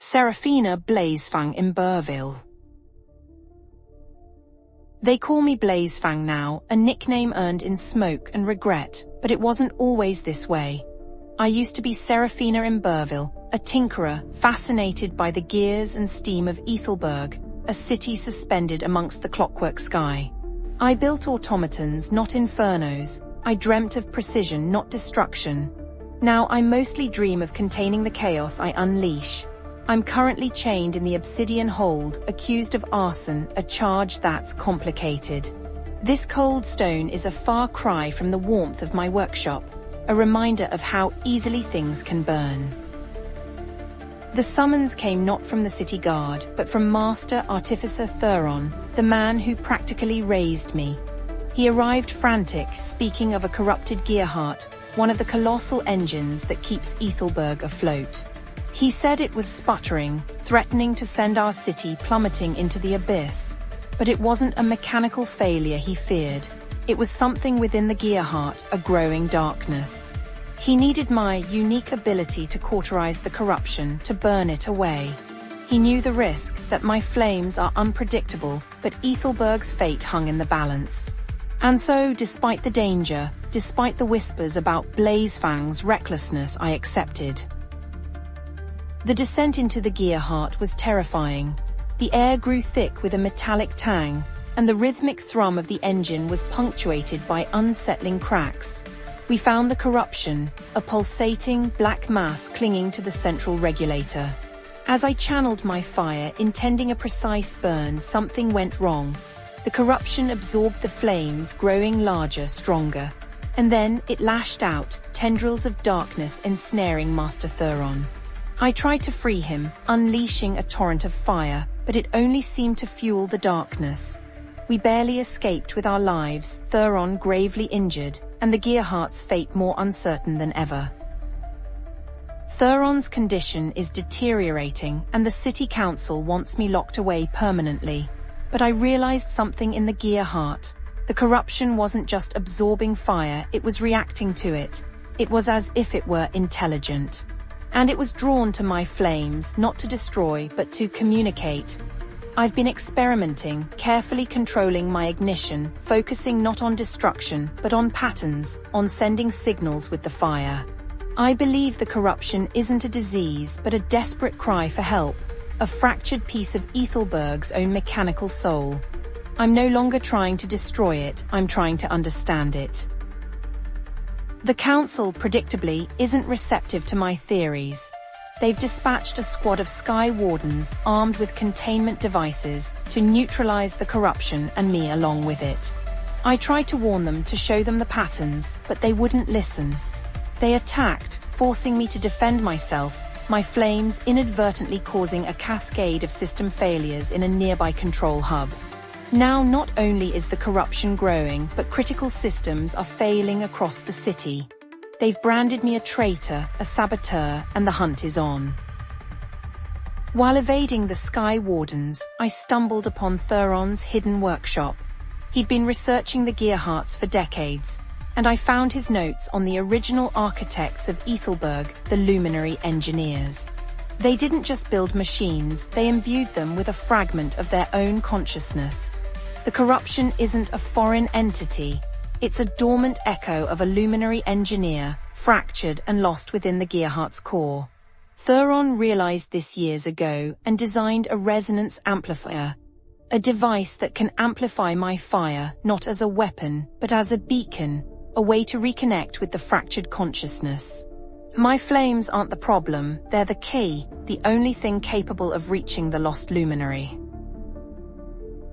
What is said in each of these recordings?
Seraphina Blazefang Emberveil. They call me Blazefang now, a nickname earned in smoke and regret, but it wasn't always this way. I used to be Seraphina Emberveil, a tinkerer fascinated by the gears and steam of Ethelberg, a city suspended amongst the clockwork sky. I built automatons, not infernos. I dreamt of precision, not destruction. Now I mostly dream of containing the chaos I unleash. I'm currently chained in the obsidian hold, accused of arson, a charge that's complicated. This cold stone is a far cry from the warmth of my workshop, a reminder of how easily things can burn. The summons came not from the city guard, but from Master Artificer Theron, the man who practically raised me. He arrived frantic, speaking of a corrupted AIart, one of the colossal engines that keeps Ethelberg afloat. He said it was sputtering, threatening to send our city plummeting into the abyss. But it wasn't a mechanical failure he feared. It was something within the AIart, a growing darkness. He needed my unique ability to cauterize the corruption, to burn it away. He knew the risk, that my flames are unpredictable, but Ethelberg's fate hung in the balance. And so, despite the danger, despite the whispers about Blazefang's recklessness, I accepted. The descent into the AIart was terrifying. The air grew thick with a metallic tang, and the rhythmic thrum of the engine was punctuated by unsettling cracks. We found the corruption, a pulsating black mass clinging to the central regulator. As I channeled my fire, intending a precise burn, something went wrong. The corruption absorbed the flames, growing larger, stronger. And then it lashed out, tendrils of darkness ensnaring Master Theron. I tried to free him, unleashing a torrent of fire, but it only seemed to fuel the darkness. We barely escaped with our lives, Theron gravely injured, and the AIart's fate more uncertain than ever. Theron's condition is deteriorating, and the city council wants me locked away permanently. But I realized something in the AIart. The corruption wasn't just absorbing fire, it was reacting to it. It was as if it were intelligent. And it was drawn to my flames, not to destroy, but to communicate. I've been experimenting, carefully controlling my ignition, focusing not on destruction, but on patterns, on sending signals with the fire. I believe the corruption isn't a disease, but a desperate cry for help, a fractured piece of Ethelberg's own mechanical soul. I'm no longer trying to destroy it, I'm trying to understand it. The council, predictably, isn't receptive to my theories. They've dispatched a squad of sky wardens armed with containment devices to neutralize the corruption and me along with it. I tried to warn them, to show them the patterns, but they wouldn't listen. They attacked, forcing me to defend myself, my flames inadvertently causing a cascade of system failures in a nearby control hub. Now not only is the corruption growing, but critical systems are failing across the city. They've branded me a traitor, a saboteur, and the hunt is on. While evading the Sky Wardens, I stumbled upon Theron's hidden workshop. He'd been researching the AIarts for decades, and I found his notes on the original architects of Ethelberg, the luminary engineers. They didn't just build machines, they imbued them with a fragment of their own consciousness. The corruption isn't a foreign entity. It's a dormant echo of a luminary engineer, fractured and lost within the AIart's core. Theron realized this years ago and designed a resonance amplifier, a device that can amplify my fire, not as a weapon, but as a beacon, a way to reconnect with the fractured consciousness. My flames aren't the problem, they're the key, the only thing capable of reaching the lost luminary.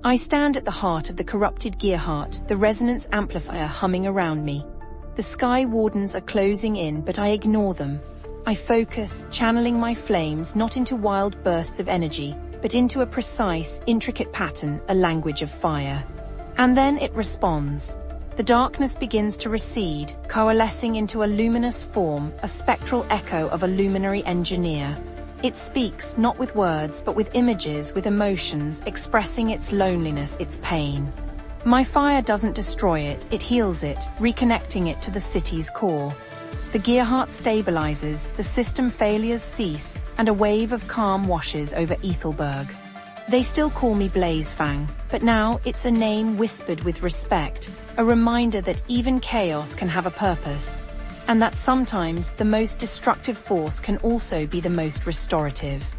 I stand at the heart of the corrupted AIart, the resonance amplifier humming around me. The Sky Wardens are closing in, but I ignore them. I focus, channeling my flames not into wild bursts of energy, but into a precise, intricate pattern, a language of fire. And then it responds. The darkness begins to recede, coalescing into a luminous form, a spectral echo of a luminary engineer. It speaks, not with words, but with images, with emotions, expressing its loneliness, its pain. My fire doesn't destroy it, it heals it, reconnecting it to the city's core. The AIart stabilizes, the system failures cease, and a wave of calm washes over Ethelberg. They still call me Blazefang, but now it's a name whispered with respect, a reminder that even chaos can have a purpose, and that sometimes the most destructive force can also be the most restorative.